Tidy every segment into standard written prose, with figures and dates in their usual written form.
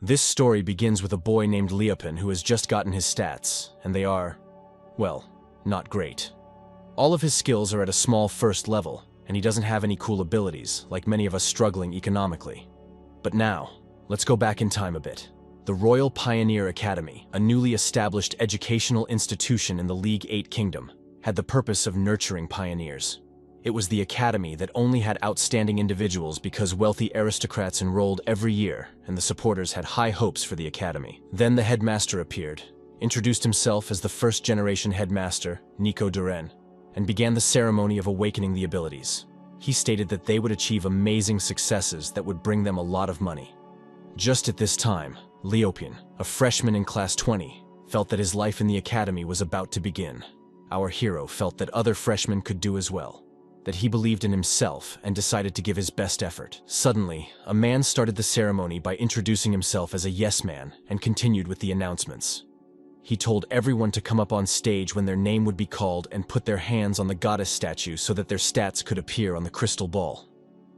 This story begins with a boy named Liapin who has just gotten his stats, and they are, well, not great. All of his skills are at a small first level, and he doesn't have any cool abilities, like many of us struggling economically. But now, let's go back in time a bit. The Royal Pioneer Academy, a newly established educational institution in the League 8 Kingdom, had the purpose of nurturing pioneers. It was the academy that only had outstanding individuals because wealthy aristocrats enrolled every year, and the supporters had high hopes for the academy. Then the headmaster appeared, introduced himself as the first-generation headmaster, Nico Duren, and began the ceremony of awakening the abilities. He stated that they would achieve amazing successes that would bring them a lot of money. Just at this time, Liapin, a freshman in class 20, felt that his life in the academy was about to begin. Our hero felt that other freshmen could do as well, that he believed in himself and decided to give his best effort. Suddenly, a man started the ceremony by introducing himself as a yes man and continued with the announcements. He told everyone to come up on stage when their name would be called and put their hands on the goddess statue so that their stats could appear on the crystal ball.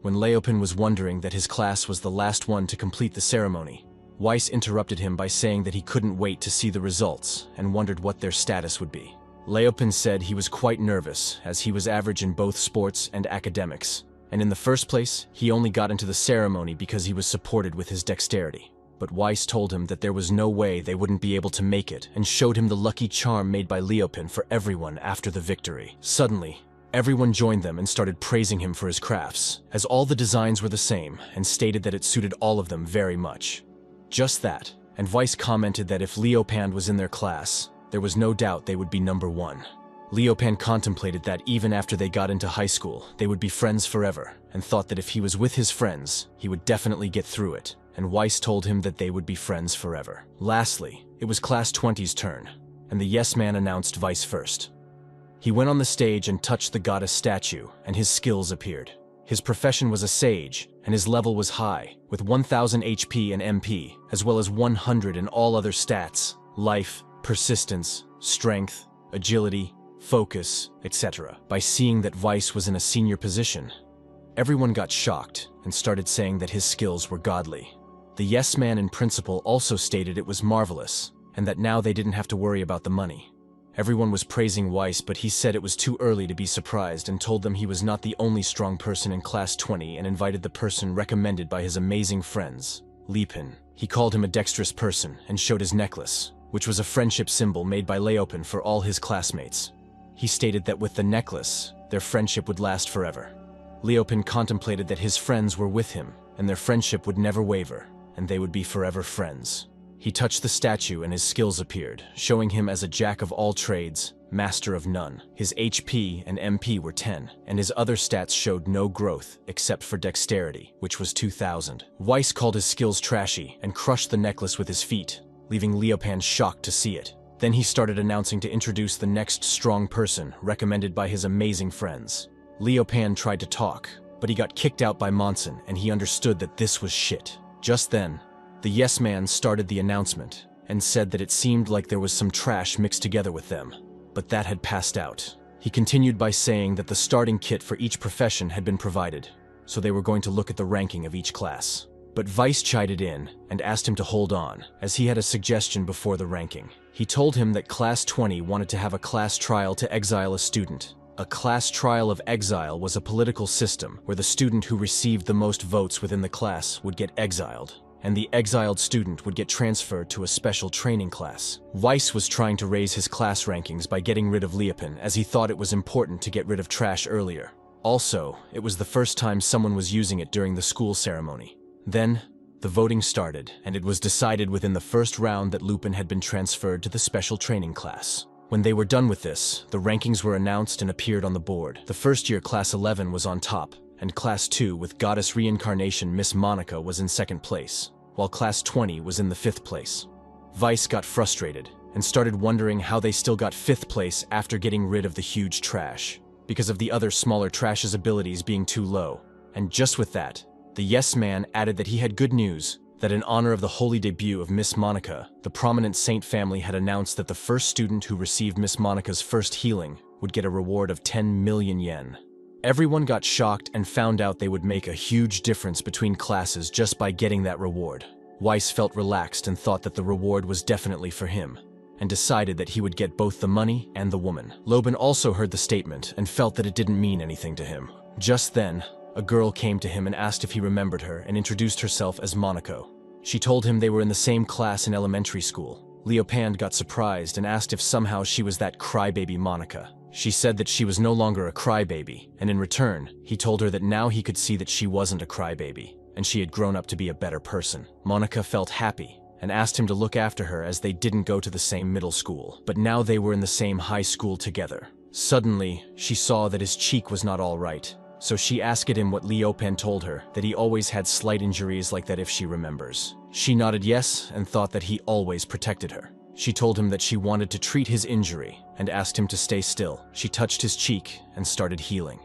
When Liapin was wondering that his class was the last one to complete the ceremony, Weiss interrupted him by saying that he couldn't wait to see the results and wondered what their status would be. Liapin said he was quite nervous as he was average in both sports and academics, and in the first place, he only got into the ceremony because he was supported with his dexterity. But Weiss told him that there was no way they wouldn't be able to make it and showed him the lucky charm made by Liapin for everyone after the victory. Suddenly, everyone joined them and started praising him for his crafts, as all the designs were the same and stated that it suited all of them very much. Just that, and Weiss commented that if Liapin was in their class, there was no doubt they would be number one. Liapin contemplated that even after they got into high school, they would be friends forever, and thought that if he was with his friends, he would definitely get through it, and Weiss told him that they would be friends forever. Lastly, it was Class 20's turn, and the yes man announced Weiss first. He went on the stage and touched the goddess statue, and his skills appeared. His profession was a sage, and his level was high, with 1000 HP and MP, as well as 100 in all other stats, life, persistence, strength, agility, focus, etc. By seeing that Weiss was in a senior position, everyone got shocked and started saying that his skills were godly. The yes man in principle also stated it was marvelous, and that now they didn't have to worry about the money. Everyone was praising Weiss, but he said it was too early to be surprised and told them he was not the only strong person in Class 20 and invited the person recommended by his amazing friends, Liapin. He called him a dexterous person and showed his necklace, which was a friendship symbol made by Liapin for all his classmates. He stated that with the necklace, their friendship would last forever. Liapin contemplated that his friends were with him, and their friendship would never waver, and they would be forever friends. He touched the statue and his skills appeared, showing him as a jack of all trades, master of none. His HP and MP were 10, and his other stats showed no growth except for dexterity, which was 2000. Weiss called his skills trashy and crushed the necklace with his feet, leaving Liapin shocked to see it. Then he started announcing to introduce the next strong person recommended by his amazing friends. Liapin tried to talk, but he got kicked out by Monson and he understood that this was shit. Just then, the yes man started the announcement and said that it seemed like there was some trash mixed together with them, but that had passed out. He continued by saying that the starting kit for each profession had been provided, so they were going to look at the ranking of each class. But Weiss chided in and asked him to hold on, as he had a suggestion before the ranking. He told him that Class 20 wanted to have a class trial to exile a student. A class trial of exile was a political system where the student who received the most votes within the class would get exiled, and the exiled student would get transferred to a special training class. Weiss was trying to raise his class rankings by getting rid of Liapin, as he thought it was important to get rid of trash earlier. Also, it was the first time someone was using it during the school ceremony. Then, the voting started, and it was decided within the first round that Liapin had been transferred to the special training class. When they were done with this, the rankings were announced and appeared on the board. The first year Class 11 was on top, and Class 2 with Goddess Reincarnation Miss Monica was in second place, while Class 20 was in the 5th place. Weiss got frustrated and started wondering how they still got 5th place after getting rid of the huge trash, because of the other smaller trash's abilities being too low. And just with that, the yes man added that he had good news, that in honor of the holy debut of Miss Monica, the prominent saint family had announced that the first student who received Miss Monica's first healing would get a reward of 10 million yen. Everyone got shocked and found out they would make a huge difference between classes just by getting that reward. Weiss felt relaxed and thought that the reward was definitely for him, and decided that he would get both the money and the woman. Liapin also heard the statement and felt that it didn't mean anything to him. Just then, a girl came to him and asked if he remembered her and introduced herself as Monaco. She told him they were in the same class in elementary school. Liapin got surprised and asked if somehow she was that crybaby Monica. She said that she was no longer a crybaby, and in return, he told her that now he could see that she wasn't a crybaby, and she had grown up to be a better person. Monica felt happy and asked him to look after her as they didn't go to the same middle school, but now they were in the same high school together. Suddenly, she saw that his cheek was not all right, so she asked him what Liapin told her, that he always had slight injuries like that if she remembers. She nodded yes and thought that he always protected her. She told him that she wanted to treat his injury and asked him to stay still. She touched his cheek and started healing.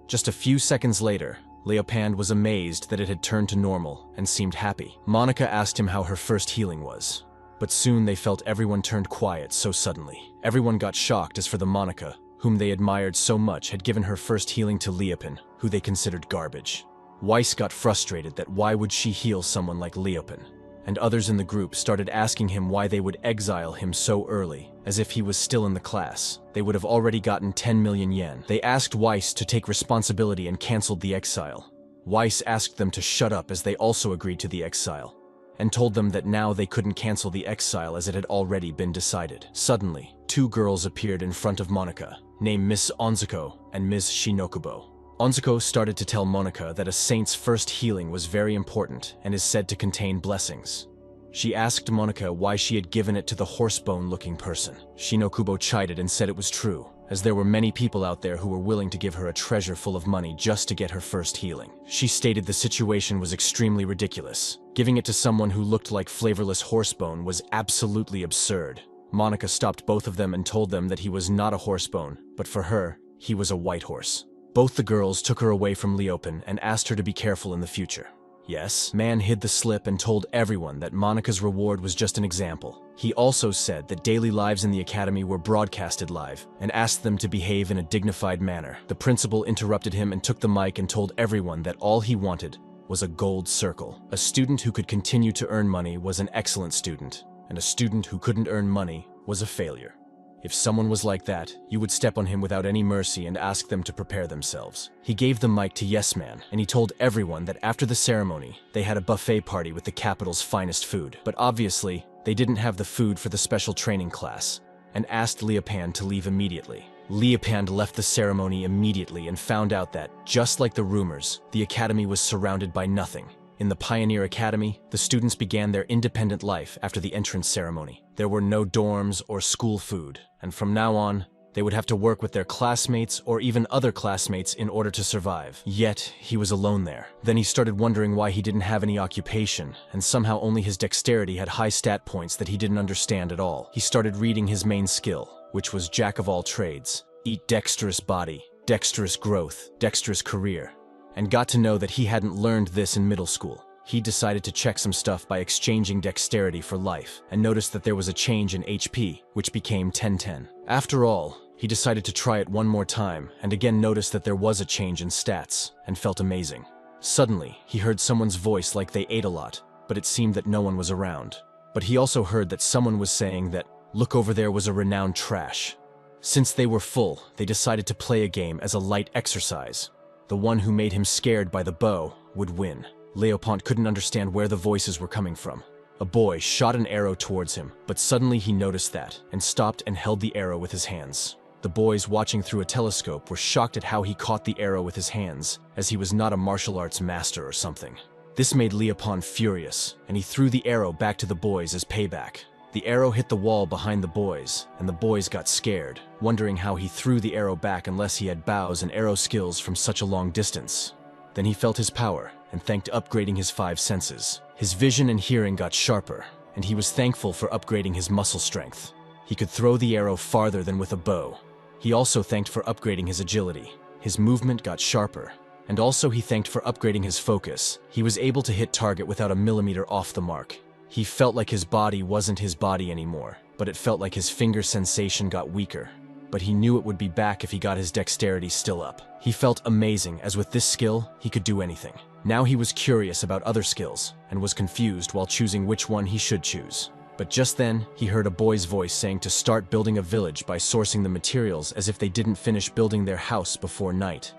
Just a few seconds later, Liapin was amazed that it had turned to normal and seemed happy. Monica asked him how her first healing was, but soon they felt everyone turned quiet so suddenly. Everyone got shocked as for the Monica, whom they admired so much, had given her first healing to Liapin, who they considered garbage. Weiss got frustrated that why would she heal someone like Liapin, and others in the group started asking him why they would exile him so early, as if he was still in the class. They would have already gotten 10 million yen. They asked Weiss to take responsibility and canceled the exile. Weiss asked them to shut up as they also agreed to the exile, and told them that now they couldn't cancel the exile as it had already been decided. Suddenly, two girls appeared in front of Monica, named Miss Onzuko and Ms. Shinokubo. Onzuko started to tell Monica that a saint's first healing was very important and is said to contain blessings. She asked Monica why she had given it to the horsebone-looking person. Shinokubo chided and said it was true, as there were many people out there who were willing to give her a treasure full of money just to get her first healing. She stated the situation was extremely ridiculous. Giving it to someone who looked like flavorless horsebone was absolutely absurd. Monica stopped both of them and told them that he was not a horsebone, but for her, he was a white horse. Both the girls took her away from Liapin and asked her to be careful in the future. Yes, man hid the slip and told everyone that Monica's reward was just an example. He also said that daily lives in the academy were broadcasted live and asked them to behave in a dignified manner. The principal interrupted him and took the mic and told everyone that all he wanted was a gold circle. A student who could continue to earn money was an excellent student, and a student who couldn't earn money was a failure. If someone was like that, you would step on him without any mercy and ask them to prepare themselves. He gave the mic to Yes Man, and he told everyone that after the ceremony, they had a buffet party with the capital's finest food. But obviously, they didn't have the food for the special training class, and asked Liapin to leave immediately. Liapin left the ceremony immediately and found out that, just like the rumors, the academy was surrounded by nothing. In the Pioneer Academy, the students began their independent life after the entrance ceremony. There were no dorms or school food, and from now on, they would have to work with their classmates or even other classmates in order to survive. Yet, he was alone there. Then he started wondering why he didn't have any occupation, and somehow only his dexterity had high stat points that he didn't understand at all. He started reading his main skill, which was Jack of all trades. Eat dexterous body, dexterous growth, dexterous career, and got to know that he hadn't learned this in middle school. He decided to check some stuff by exchanging dexterity for life, and noticed that there was a change in HP, which became 1010. After all, he decided to try it one more time, and again noticed that there was a change in stats, and felt amazing. Suddenly, he heard someone's voice like they ate a lot, but it seemed that no one was around. But he also heard that someone was saying that, look over there was a renowned trash. Since they were full, they decided to play a game as a light exercise. The one who made him scared by the bow would win. Liapin couldn't understand where the voices were coming from. A boy shot an arrow towards him, but suddenly he noticed that, and stopped and held the arrow with his hands. The boys watching through a telescope were shocked at how he caught the arrow with his hands, as he was not a martial arts master or something. This made Liapin furious, and he threw the arrow back to the boys as payback. The arrow hit the wall behind the boys, and the boys got scared, wondering how he threw the arrow back unless he had bows and arrow skills from such a long distance. Then he felt his power, and thanked upgrading his 5 senses. His vision and hearing got sharper, and he was thankful for upgrading his muscle strength. He could throw the arrow farther than with a bow. He also thanked for upgrading his agility. His movement got sharper, and also he thanked for upgrading his focus. He was able to hit target without a millimeter off the mark. He felt like his body wasn't his body anymore, but it felt like his finger sensation got weaker. but he knew it would be back if he got his dexterity still up. He felt amazing, as with this skill, he could do anything. Now he was curious about other skills, and was confused while choosing which one he should choose. But just then, he heard a boy's voice saying to start building a village by sourcing the materials, as if they didn't finish building their house before night,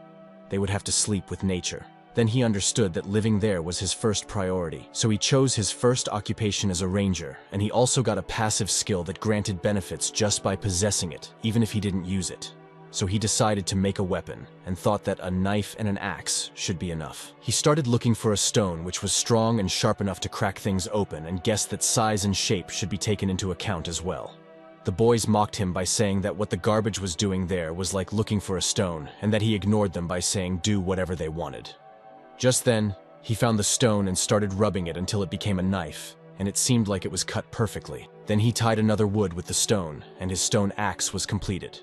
they would have to sleep with nature. Then he understood that living there was his first priority, so he chose his first occupation as a ranger, and he also got a passive skill that granted benefits just by possessing it, even if he didn't use it. So he decided to make a weapon, and thought that a knife and an axe should be enough. He started looking for a stone which was strong and sharp enough to crack things open, and guessed that size and shape should be taken into account as well. The boys mocked him by saying that what the garbage was doing there was like looking for a stone, and that he ignored them by saying do whatever they wanted. Just then, he found the stone and started rubbing it until it became a knife, and it seemed like it was cut perfectly. Then he tied another wood with the stone, and his stone axe was completed.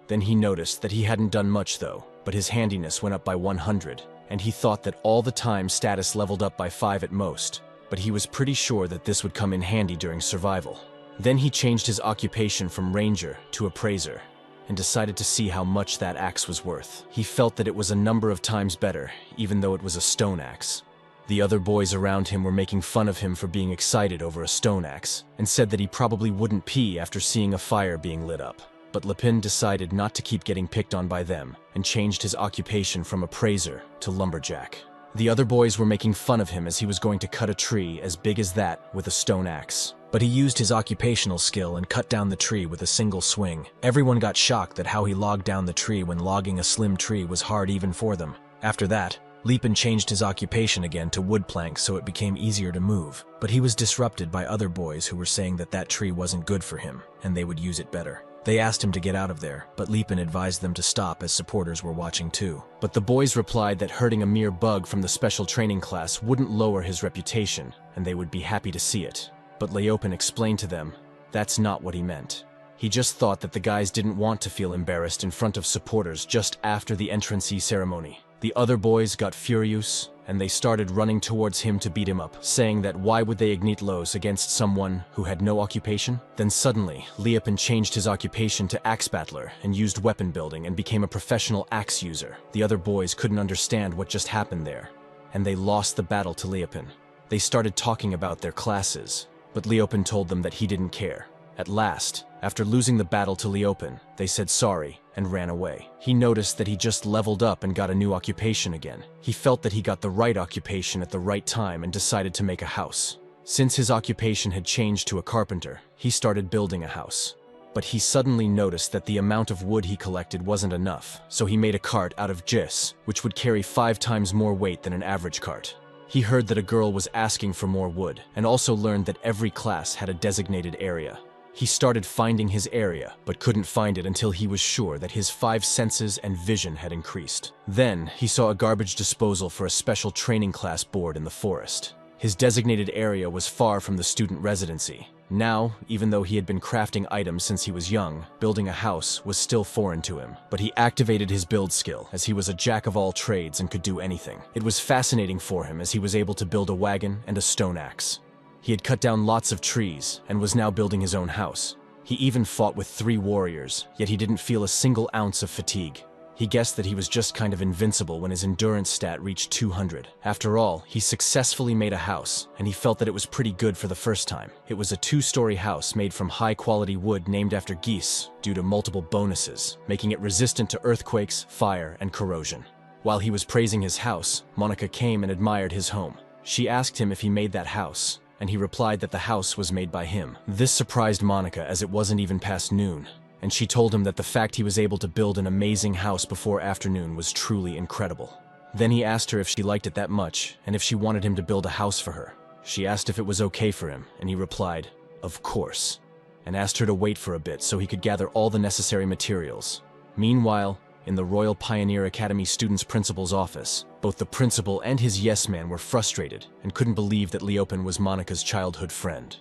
Then he noticed that he hadn't done much though, but his handiness went up by 100, and he thought that all the time status leveled up by 5 at most, but he was pretty sure that this would come in handy during survival. Then he changed his occupation from ranger to appraiser, and decided to see how much that axe was worth. He felt that it was a number of times better, even though it was a stone axe. The other boys around him were making fun of him for being excited over a stone axe, and said that he probably wouldn't pee after seeing a fire being lit up. But Liapin decided not to keep getting picked on by them, and changed his occupation from appraiser to lumberjack. The other boys were making fun of him as he was going to cut a tree as big as that with a stone axe. But he used his occupational skill and cut down the tree with a single swing. Everyone got shocked at how he logged down the tree when logging a slim tree was hard even for them. After that, Liapin changed his occupation again to wood planks so it became easier to move. But he was disrupted by other boys who were saying that that tree wasn't good for him, and they would use it better. They asked him to get out of there, but Liapin advised them to stop as supporters were watching too. But the boys replied that hurting a mere bug from the special training class wouldn't lower his reputation, and they would be happy to see it. But Liapin explained to them that's not what he meant. He just thought that the guys didn't want to feel embarrassed in front of supporters just after the entrance ceremony. The other boys got furious, and they started running towards him to beat him up, saying that why would they ignite los against someone who had no occupation? Then suddenly, Liapin changed his occupation to axe battler and used weapon building and became a professional axe user. The other boys couldn't understand what just happened there, and they lost the battle to Liapin. They started talking about their classes, but Liapin told them that he didn't care. At last, after losing the battle to Liapin, they said sorry and ran away. He noticed that he just leveled up and got a new occupation again. He felt that he got the right occupation at the right time and decided to make a house. Since his occupation had changed to a carpenter, he started building a house. But he suddenly noticed that the amount of wood he collected wasn't enough, so he made a cart out of gis, which would carry 5 times more weight than an average cart. He heard that a girl was asking for more wood, and also learned that every class had a designated area. He started finding his area, but couldn't find it until he was sure that his 5 senses and vision had increased. Then, he saw a garbage disposal for a special training class board in the forest. His designated area was far from the student residency. Now, even though he had been crafting items since he was young, building a house was still foreign to him. But he activated his build skill, as he was a jack of all trades and could do anything. It was fascinating for him as he was able to build a wagon and a stone axe. He had cut down lots of trees and was now building his own house. He even fought with 3 warriors, yet he didn't feel a single ounce of fatigue. He guessed that he was just kind of invincible when his endurance stat reached 200. After all, he successfully made a house, and he felt that it was pretty good for the first time. It was a 2-story house made from high-quality wood named after geese due to multiple bonuses, making it resistant to earthquakes, fire, and corrosion. While he was praising his house, Monica came and admired his home. She asked him if he made that house, and he replied that the house was made by him. This surprised Monica as it wasn't even past noon, and she told him that the fact he was able to build an amazing house before afternoon was truly incredible. Then he asked her if she liked it that much, and if she wanted him to build a house for her. She asked if it was okay for him, and he replied, "Of course," and asked her to wait for a bit so he could gather all the necessary materials. Meanwhile, in the Royal Pioneer Academy students' principal's office, both the principal and his yes-man were frustrated and couldn't believe that Liapin was Monica's childhood friend.